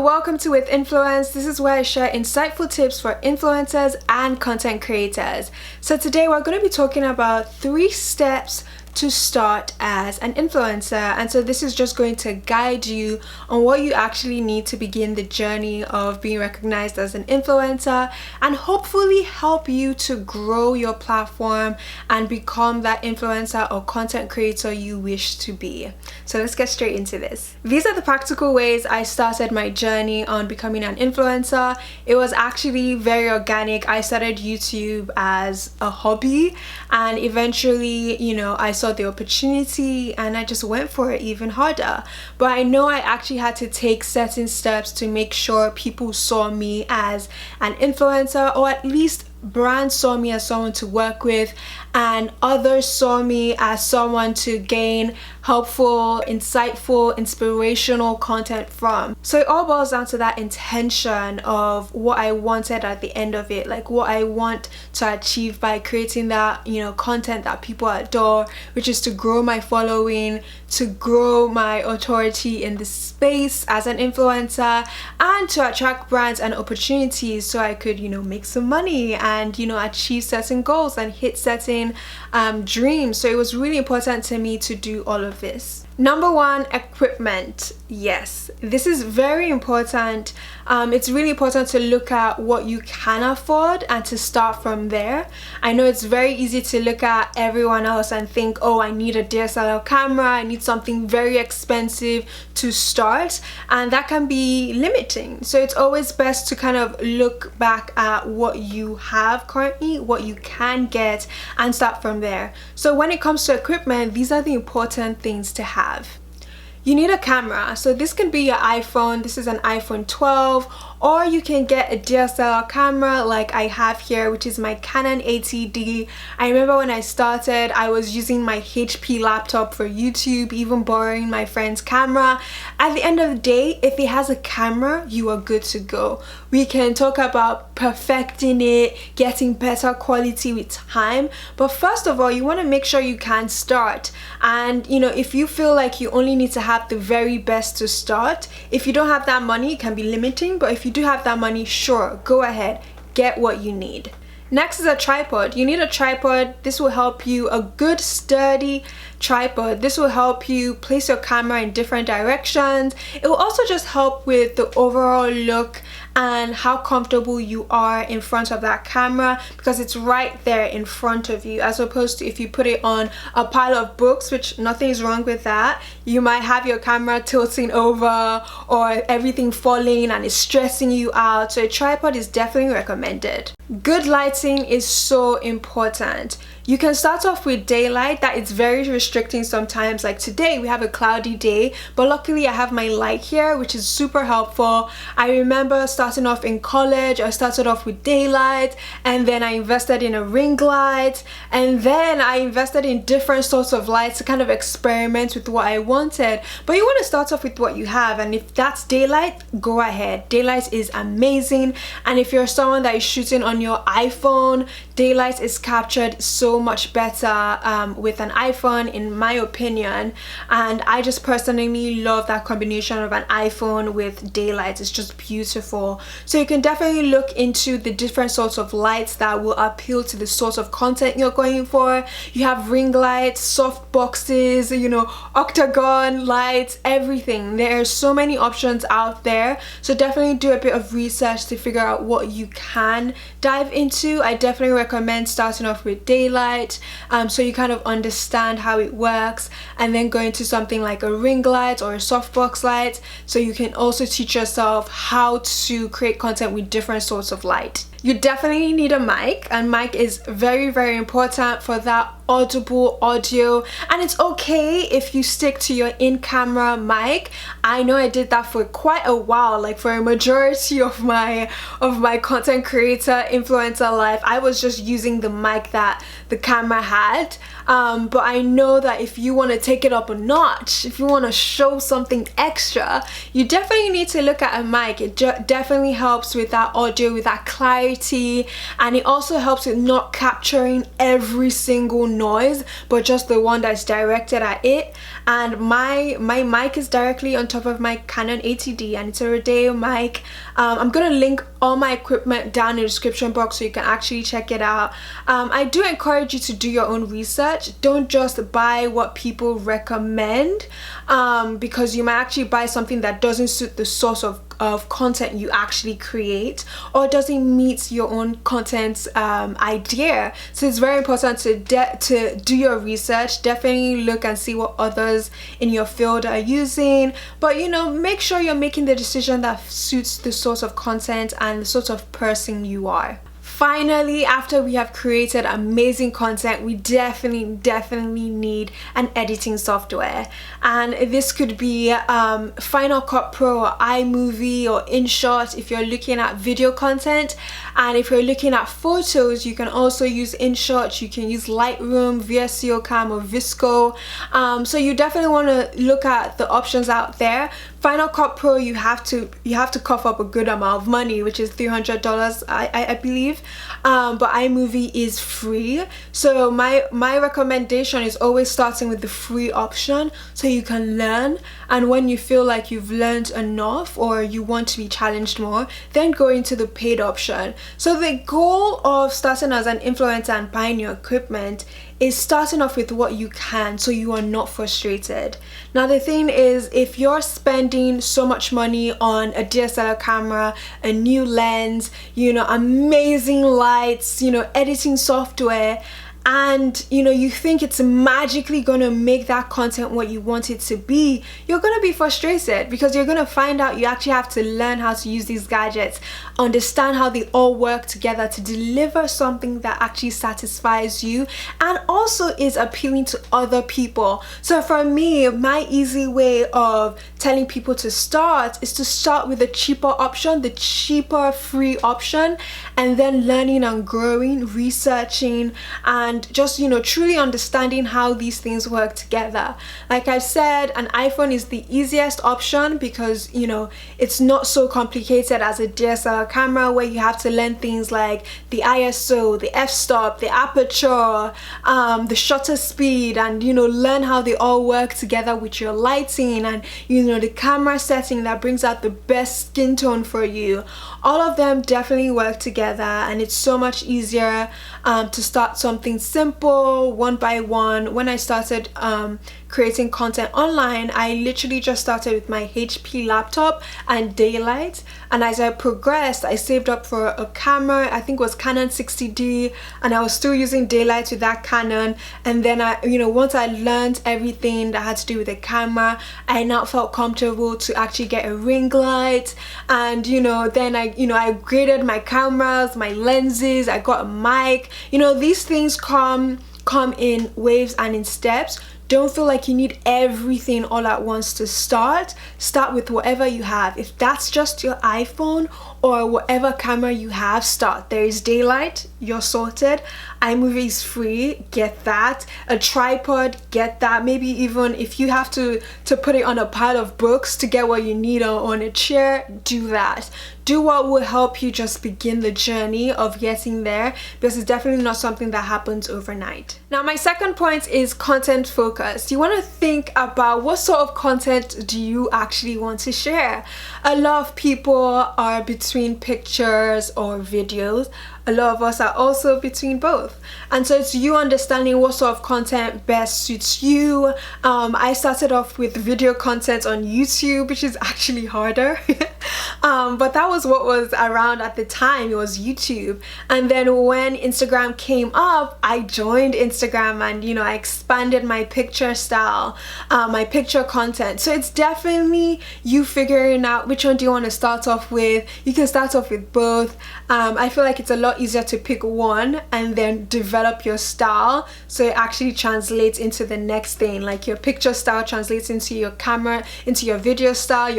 welcome to WHIT Influence. This is where I share insightful tips for influencers and content creators. So today we're going to be talking about 3 steps to start as an influencer, and so this is just going to guide you on what you actually need to begin the journey of being recognized as an influencer and hopefully help you to grow your platform and become that influencer or content creator you wish to be. So let's get straight into this. These are the practical ways I started my journey on becoming an influencer. It was actually very organic. I started YouTube as a hobby, and eventually, I saw the opportunity and I just went for it even harder. But I know I actually had to take certain steps to make sure people saw me as an influencer, or at least brands saw me as someone to work with, and others saw me as someone to gain helpful, insightful, inspirational content from. So it all boils down to that intention of what I wanted at the end of it, like what I want to achieve by creating that, content that people adore, which is to grow my following, to grow my authority in this space as an influencer, and to attract brands and opportunities so I could, make some money and achieve certain goals and hit certain dreams. So it was really important to me to do all of this. Number 1, equipment. Yes, this is very important. It's really important to look at what you can afford and to start from there. I know it's very easy to look at everyone else and think, oh, I need a DSLR camera, I need something very expensive to start, and that can be limiting. So it's always best to kind of look back at what you have currently, what you can get, and start from there. So when it comes to equipment, these are the important things to have. You need a camera. So this can be your iPhone. This is an iPhone 12, or you can get a DSLR camera like I have here, which is my Canon 80D. I remember when I started, I was using my HP laptop for YouTube, even borrowing my friend's camera. At the end of the day, if it has a camera, you are good to go. We can talk about perfecting it, getting better quality with time, but first of all, you want to make sure you can start. And if you feel like you only need to have the very best to start, if you don't have that money, it can be limiting, but if you do have that money, sure, go ahead, get what you need. Next is a tripod. You need a tripod. This will help you, a good sturdy tripod. This will help you place your camera in different directions. It will also just help with the overall look and how comfortable you are in front of that camera, because it's right there in front of you, as opposed to if you put it on a pile of books, which nothing is wrong with that. You might have your camera tilting over or everything falling and it's stressing you out. So a tripod is definitely recommended. Good lighting is so important. You can start off with daylight. That is very restricting sometimes. Like today we have a cloudy day, but luckily I have my light here, which is super helpful. I remember starting off in college, I started off with daylight, and then I invested in a ring light, and then I invested in different sorts of lights to kind of experiment with what I wanted. But you want to start off with what you have, and if that's daylight, go ahead. Daylight is amazing. And if you're someone that is shooting on your iPhone, daylight is captured so much better with an iPhone, in my opinion, and I just personally love that combination of an iPhone with daylight. It's just beautiful. So you can definitely look into the different sorts of lights that will appeal to the sort of content you're going for. You have ring lights, soft boxes, octagon lights, everything. There are so many options out there, so definitely do a bit of research to figure out what you can dive into. I definitely recommend starting off with daylight, so you kind of understand how it works, and then go into something like a ring light or a softbox light, so you can also teach yourself how to create content with different sorts of light. You definitely need a mic, and mic is very, very important for that audible audio, and it's okay if you stick to your in-camera mic. I know I did that for quite a while, like for a majority of my content creator influencer life. I was just using the mic that the camera had, but I know that if you want to take it up a notch, if you want to show something extra, you definitely need to look at a mic. It definitely helps with that audio, with that clarity clarity, and it also helps with not capturing every single noise but just the one that's directed at it. And my mic is directly on top of my Canon 80D, and it's a Rodeo mic. I'm gonna link all my equipment down in the description box so you can actually check it out. I do encourage you to do your own research. Don't just buy what people recommend, because you might actually buy something that doesn't suit the source of content you actually create, or doesn't meet your own content idea. So it's very important to do your research. Definitely look and see what others in your field are using, but you know, make sure you're making the decision that suits the source of content and the sort of person you are. Finally, after we have created amazing content, we definitely need an editing software, and this could be Final Cut Pro or iMovie or InShot if you're looking at video content. And if you're looking at photos, you can also use InShot. You can use Lightroom, VSCO Cam, or Visco. So you definitely want to look at the options out there. Final Cut Pro, you have to cough up a good amount of money, which is $300, I believe. But iMovie is free, so my recommendation is always starting with the free option so you can learn, and when you feel like you've learned enough or you want to be challenged more, then go into the paid option. So the goal of starting as an influencer and buying your equipment is starting off with what you can so you are not frustrated. Now the thing is, if you're spending so much money on a DSLR camera, a new lens, you know, amazing lights, you know, editing software, and you know, you think it's magically gonna make that content what you want it to be, you're gonna be frustrated, because you're gonna find out you actually have to learn how to use these gadgets, understand how they all work together to deliver something that actually satisfies you and also is appealing to other people. So for me, my easy way of telling people to start is to start with the cheaper option, the cheaper free option, and then learning and growing, researching, and just, you know, truly understanding how these things work together. Like I said, an iPhone is the easiest option because, you know, it's not so complicated as a DSLR camera where you have to learn things like the ISO, the f-stop, the aperture, the shutter speed, and you know, learn how they all work together with your lighting and, you know, the camera setting that brings out the best skin tone for you. All of them definitely work together, and it's so much easier to start something simple one by one. When I started creating content online, I literally just started with my HP laptop and daylight, and as I progressed, I saved up for a camera. I think it was Canon 60D, and I was still using daylight with that Canon. And then once I learned everything that had to do with the camera, I now felt comfortable to actually get a ring light, and then I upgraded my cameras, my lenses, I got a mic. These things come in waves and in steps. Don't feel like you need everything all at once to start. Start with whatever you have. If that's just your iPhone or whatever camera you have, start. There is daylight, you're sorted. iMovie is free, get that. A tripod, get that. Maybe even if you have to put it on a pile of books to get what you need on a chair, do that. Do what will help you just begin the journey of getting there, because it's definitely not something that happens overnight. Now, my second point is content focus. You want to think about what sort of content do you actually want to share. A lot of people are between pictures or videos. A lot of us are also between both, and so it's you understanding what sort of content best suits you. I started off with video content on YouTube, which is actually harder but that was what was around at the time. It was YouTube, and then when Instagram came up, I joined Instagram, and I expanded my picture style, my picture content. So it's definitely you figuring out which one do you want to start off with. You can start off with both. I feel like it's a lot easier to pick one and then develop your style so it actually translates into the next thing. Like your picture style translates into your camera, into your video style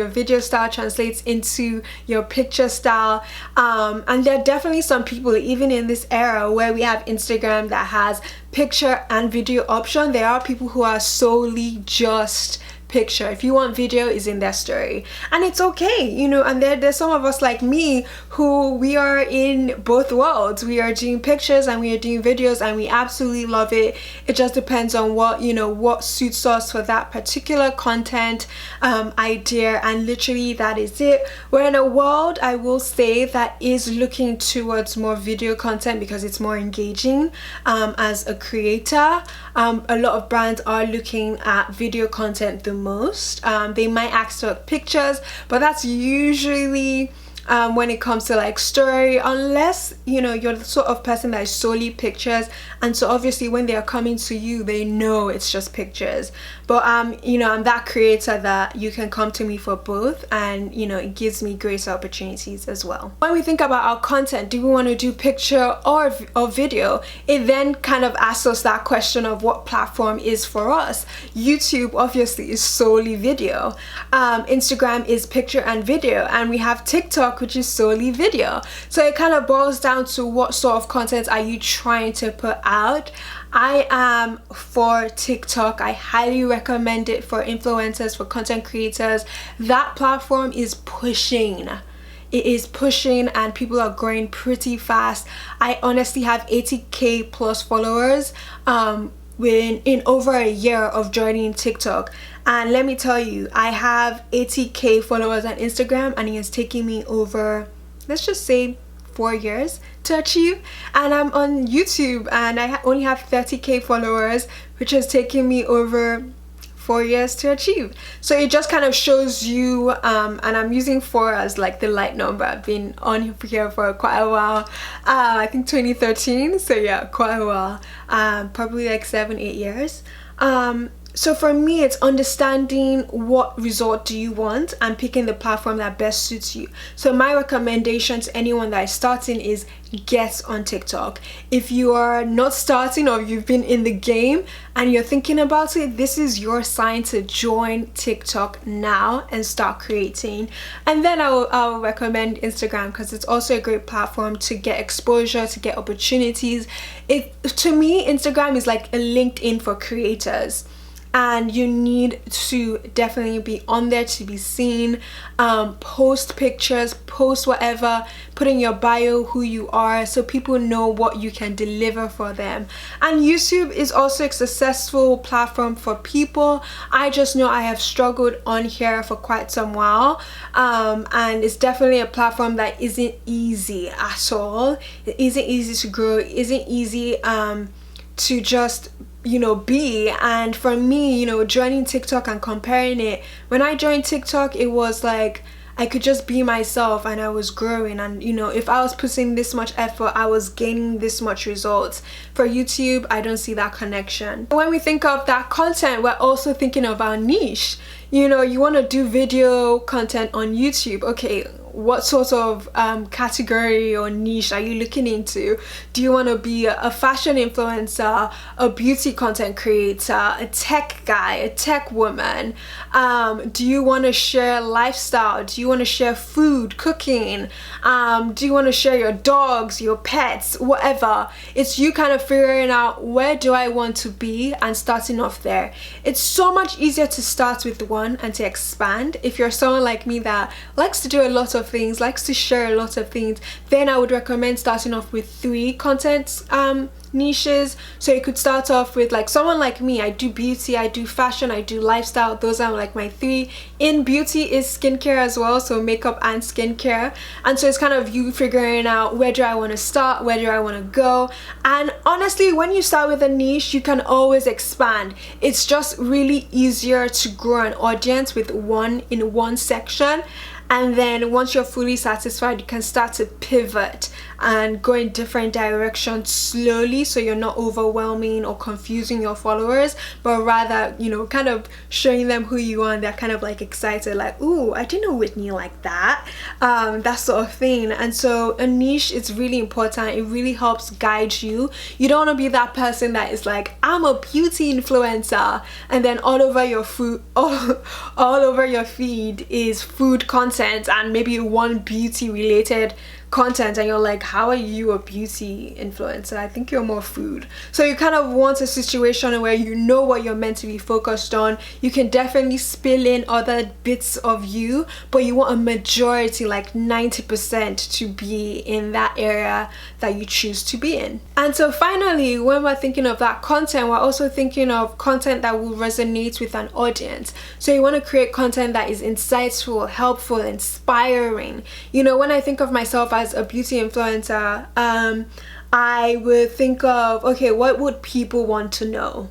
translates into your picture style. And there are definitely some people, even in this era where we have Instagram that has picture and video option, there are people who are solely just picture. If you want video, is in their story, and it's okay, you know. And there's some of us like me who we are in both worlds. We are doing pictures and we are doing videos, and we absolutely love it. It just depends on what, you know, what suits us for that particular content idea, and literally that is it. We're in a world, I will say, that is looking towards more video content because it's more engaging. As a creator, a lot of brands are looking at video content the most. They might ask for pictures, but that's usually when it comes to like story, unless, you know, you're the sort of person that is solely pictures, and so obviously when they are coming to you, they know it's just pictures. But you know, I'm that creator that you can come to me for both, and you know, it gives me greater opportunities as well. When we think about our content, do we want to do picture or video? It then kind of asks us that question of what platform is for us. YouTube obviously is solely video. Instagram is picture and video, and we have TikTok, which is solely video. So it kind of boils down to what sort of content are you trying to put out. I am for TikTok. I highly recommend it for influencers, for content creators. That platform is pushing. It is pushing, and people are growing pretty fast. I honestly have 80k plus followers in over a year of joining TikTok. And let me tell you, I have 80k followers on Instagram, and it is taking me over, let's just say, 4 years to achieve. And I'm on YouTube, and I only have 30k followers, which has taken me over 4 years to achieve. So it just kind of shows you, and I'm using 4 as like the light number. I've been on here for quite a while. I think 2013, so yeah, quite a while. Probably like 7-8 years. So for me, it's understanding what result do you want and picking the platform that best suits you. So my recommendation to anyone that is starting is get on TikTok. If you are not starting, or you've been in the game and you're thinking about it, this is your sign to join TikTok now and start creating. And then I'll recommend Instagram, because it's also a great platform to get exposure, to get opportunities. To me, Instagram is like a LinkedIn for creators. And you need to definitely be on there to be seen. Post pictures, post whatever, put in your bio who you are, so people know what you can deliver for them. And YouTube is also a successful platform for people. I just know I have struggled on here for quite some while, and it's definitely a platform that isn't easy at all. It isn't easy to grow, it isn't easy to just, you know, be. And for me, you know, joining TikTok and comparing it, when I joined TikTok, it was like I could just be myself, and I was growing, and you know, if I was putting this much effort, I was gaining this much results. For YouTube, I don't see that connection. When we think of that content, we're also thinking of our niche. You know, you want to do video content on YouTube. Okay, what sort of category or niche are you looking into? Do you want to be a fashion influencer, a beauty content creator, a tech guy, a tech woman? Do you want to share lifestyle? Do you want to share food, cooking? Do you want to share your dogs, your pets, whatever? It's you kind of figuring out, where do I want to be, and starting off there. It's so much easier to start with one and to expand. If you're someone like me that likes to do a lot of things, likes to share a lot of things, then I would recommend starting off with 3 content niches. So you could start off with, like, someone like me, I do beauty, I do fashion, I do lifestyle. Those are like my 3. In beauty is skincare as well, so makeup and skincare. And so it's kind of you figuring out, where do I want to start, where do I want to go. And honestly, when you start with a niche, you can always expand. It's just really easier to grow an audience with one section. And then once you're fully satisfied, you can start to pivot and go in different directions slowly, so you're not overwhelming or confusing your followers, but rather, you know, kind of showing them who you are, and they're kind of like excited, like, ooh, I didn't know Whitney like that, that sort of thing. And so a niche is really important. It really helps guide you. You don't want to be that person that is like, I'm a beauty influencer, and then all over your food, all over your feed is food content and maybe one beauty related content and you're like, how are you a beauty influencer? I think you're more food. So you kind of want a situation where you know what you're meant to be focused on. You can definitely spill in other bits of you, but you want a majority, like 90%, to be in that area that you choose to be in. And so finally, when we're thinking of that content, we're also thinking of content that will resonate with an audience. So you want to create content that is insightful, helpful, inspiring. You know, when I think of myself as a beauty influencer, I would think of, okay, what would people want to know?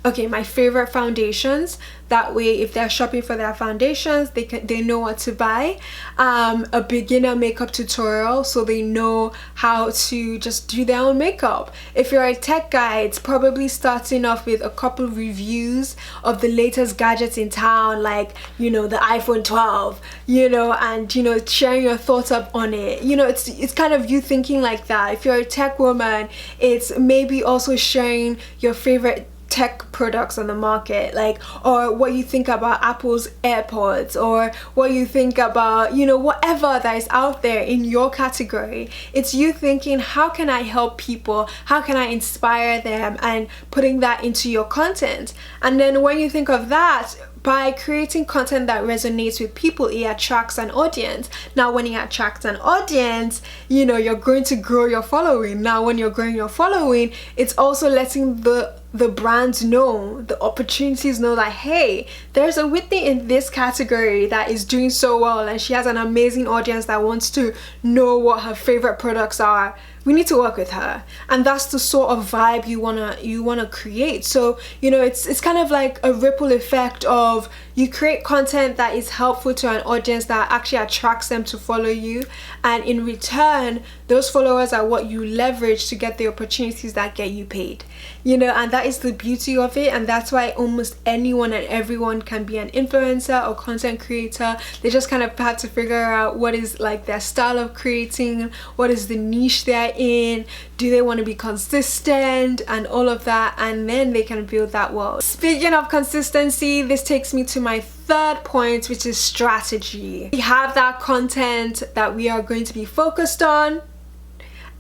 Okay, my favorite foundations. That way, if they're shopping for their foundations, they know what to buy. A beginner makeup tutorial, so they know how to just do their own makeup. If you're a tech guy, it's probably starting off with a couple reviews of the latest gadgets in town, like, you know, the iPhone 12, you know, and, you know, sharing your thoughts up on it. You know, it's kind of you thinking like that. If you're a tech woman, it's maybe also sharing your favorite tech products on the market, like, or what you think about Apple's AirPods, or what you think about, you know, whatever that is out there in your category. It's you thinking, how can I help people, how can I inspire them, and putting that into your content. And then when you think of that, by creating content that resonates with people, it attracts an audience. Now when it attracts an audience, you know, you're going to grow your following. Now when you're growing your following, it's also letting the brands know, the opportunities know that, hey, there's a Whitney in this category that is doing so well, and she has an amazing audience that wants to know what her favorite products are. We need to work with her. And that's the sort of vibe you wanna create. So, you know, it's kind of like a ripple effect of, you create content that is helpful to an audience that actually attracts them to follow you, and in return, those followers are what you leverage to get the opportunities that get you paid. You know, and that is the beauty of it, and that's why almost anyone and everyone can be an influencer or content creator. They just kind of have to figure out what is like their style of creating, what is the niche they're in, do they want to be consistent, and all of that, and then they can build that world. Speaking of consistency, this takes me to my third point, which is strategy. We have that content that we are going to be focused on,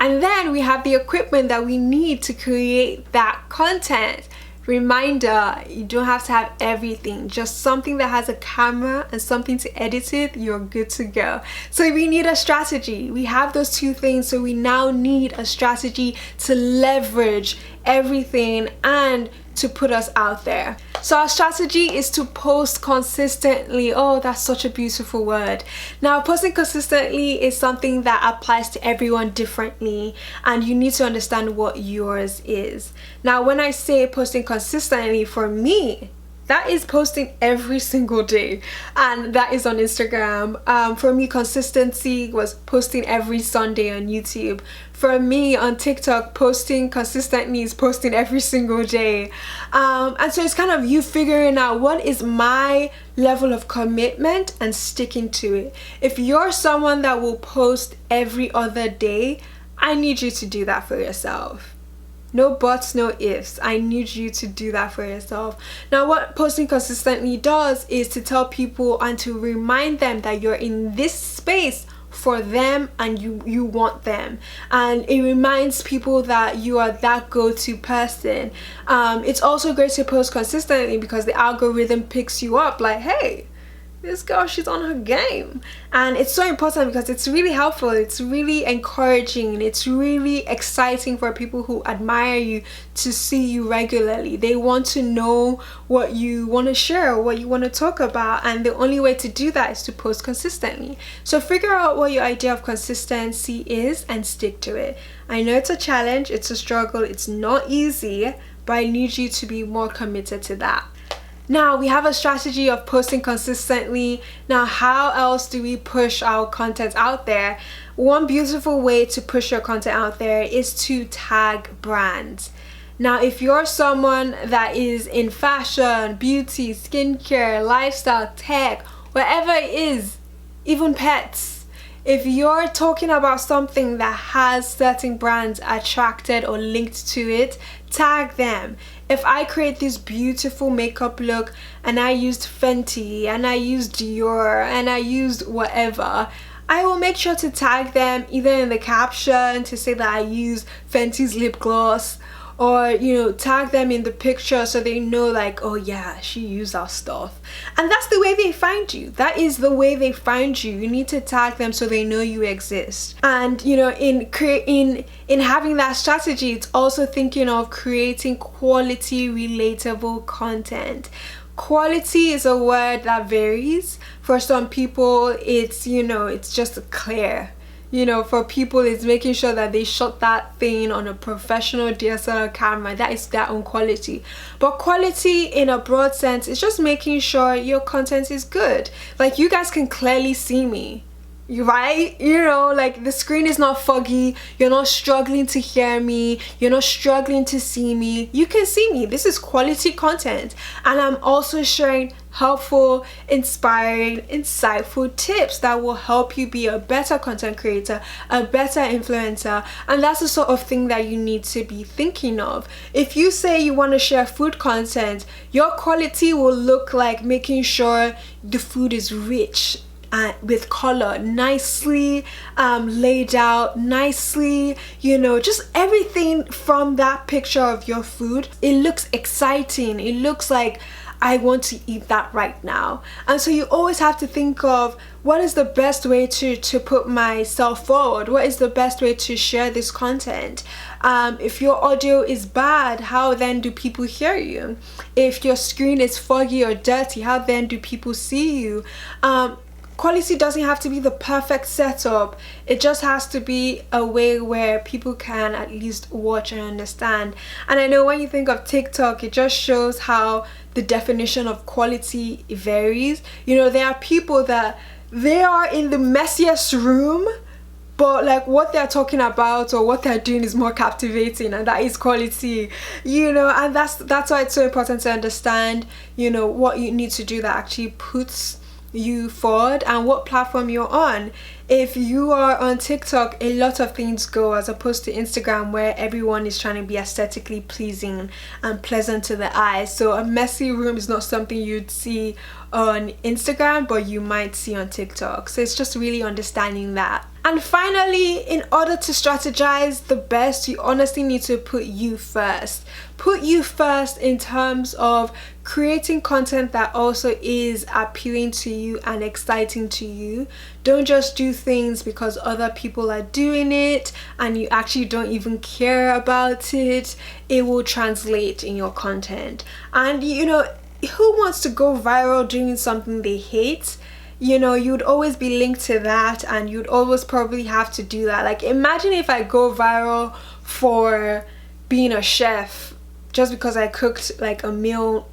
and then we have the equipment that we need to create that content. Reminder, you don't have to have everything, just something that has a camera and something to edit it, you're good to go. So we need a strategy. We have those two things, so we now need a strategy to leverage everything and to put us out there. So our strategy is to post consistently. Oh, that's such a beautiful word. Now, posting consistently is something that applies to everyone differently, and you need to understand what yours is. Now, when I say posting consistently, for me, that is posting every single day, and that is on Instagram. For me, consistency was posting every Sunday on YouTube. For me, on TikTok, posting consistently is posting every single day. And so it's kind of you figuring out what is my level of commitment and sticking to it. If you're someone that will post every other day, I need you to do that for yourself. No buts, no ifs. I need you to do that for yourself. Now, what posting consistently does is to tell people and to remind them that you're in this space for them and you want them, and it reminds people that you are that go-to person. It's also great to post consistently because the algorithm picks you up like, hey, this girl, she's on her game. And it's so important because it's really helpful, it's really encouraging, it's really exciting for people who admire you to see you regularly. They want to know what you want to share, what you want to talk about, and the only way to do that is to post consistently. So figure out what your idea of consistency is and stick to it. I know it's a challenge, it's a struggle, it's not easy, but I need you to be more committed to that. Now we have a strategy of posting consistently. Now, how else do we push our content out there? One beautiful way to push your content out there is to tag brands. Now, if you're someone that is in fashion, beauty, skincare, lifestyle, tech, whatever it is, even pets, if you're talking about something that has certain brands attracted or linked to it, tag them. If I create this beautiful makeup look and I used Fenty and I used Dior and I used whatever, I will make sure to tag them either in the caption to say that I use Fenty's lip gloss, or tag them in the picture so they know like, oh yeah, she used our stuff. And that's the way they find you. That is the way they find you. You need to tag them so they know you exist. And in having that strategy, it's also thinking of creating quality, relatable content. Quality is a word that varies. For some people, it's it's just clear. For people, it's making sure that they shot that thing on a professional DSLR camera. That is their own quality. But quality in a broad sense is just making sure your content is good. Like, you guys can clearly see me, right? Like, the screen is not foggy. You're not struggling to hear me. You're not struggling to see me. You can see me. This is quality content. And I'm also sharing helpful, inspiring, insightful tips that will help you be a better content creator, a better influencer. And that's the sort of thing that you need to be thinking of. If you say you want to share food content, your quality will look like making sure the food is rich, with color, nicely laid out, nicely, just everything from that picture of your food. It looks exciting. It looks like I want to eat that right now. And so you always have to think of, what is the best way to put myself forward? What is the best way to share this content? If your audio is bad, how then do people hear you? If your screen is foggy or dirty, how then do people see you? Quality doesn't have to be the perfect setup. It just has to be a way where people can at least watch and understand. And I know when you think of TikTok, it just shows how the definition of quality varies. There are people that they are in the messiest room, but like what they're talking about or what they're doing is more captivating, and that is quality. And that's why it's so important to understand what you need to do that actually puts you forward and what platform you're on. If you are on TikTok, a lot of things go, as opposed to Instagram, where everyone is trying to be aesthetically pleasing and pleasant to the eye. So a messy room is not something you'd see on Instagram, but you might see on TikTok. So it's just really understanding that. And finally, in order to strategize the best, you honestly need to put you first. Put you first in terms of creating content that also is appealing to you and exciting to you. Don't just do things because other people are doing it and you actually don't even care about it. It will translate in your content. And who wants to go viral doing something they hate? You'd always be linked to that, and you'd always probably have to do that. Like, imagine if I go viral for being a chef just because I cooked like a meal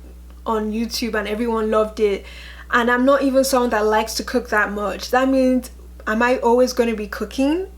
on YouTube and everyone loved it, and I'm not even someone that likes to cook that much. That means, am I always going to be cooking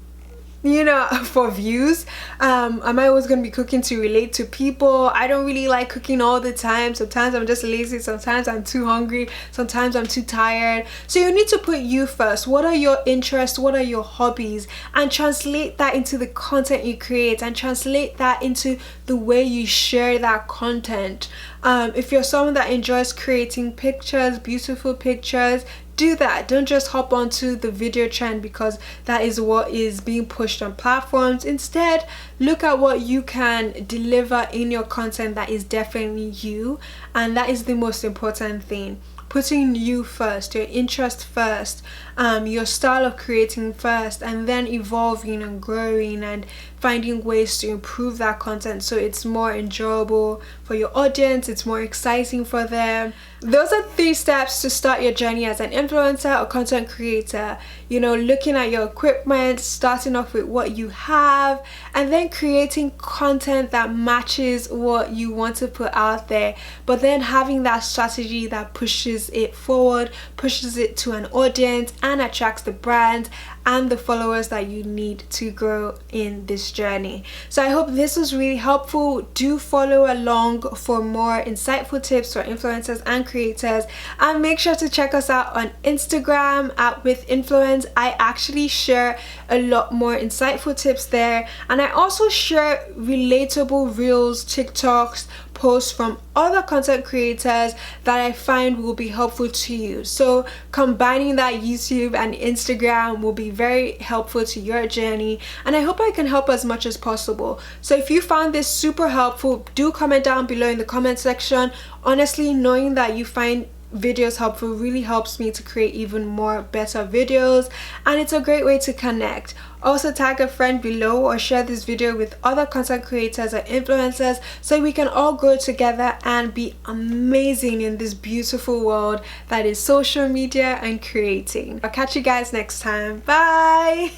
for views? Am I always going to be cooking to relate to people? I don't really like cooking all the time. Sometimes I'm just lazy, sometimes I'm too hungry, sometimes I'm too tired. So you need to put you first. What are your interests? What are your hobbies? And translate that into the content you create, and translate that into the way you share that content. If you're someone that enjoys creating pictures, beautiful pictures, do that. Don't just hop onto the video trend because that is what is being pushed on platforms. Instead, look at what you can deliver in your content that is definitely you, and that is the most important thing. Putting you first, your interest first, your style of creating first, and then evolving and growing and finding ways to improve that content so it's more enjoyable for your audience, it's more exciting for them. Those are 3 steps to start your journey as an influencer or content creator. Looking at your equipment, starting off with what you have, and then creating content that matches what you want to put out there, but then having that strategy that pushes it forward, pushes it to an audience, and attracts the brand and the followers that you need to grow in this journey. So I hope this was really helpful. Do follow along for more insightful tips for influencers and creators, and make sure to check us out on Instagram at WHIT INFLUENCE. I actually share a lot more insightful tips there, and I also share relatable reels, TikToks, posts from other content creators that I find will be helpful to you. So combining that YouTube and Instagram will be very helpful to your journey, and I hope I can help as much as possible. So if you found this super helpful, do comment down below in the comment section. Honestly, knowing that you find videos helpful really helps me to create even more better videos, and it's a great way to connect. Also tag a friend below or share this video with other content creators or influencers so we can all grow together and be amazing in this beautiful world that is social media and creating. I'll catch you guys next time. Bye.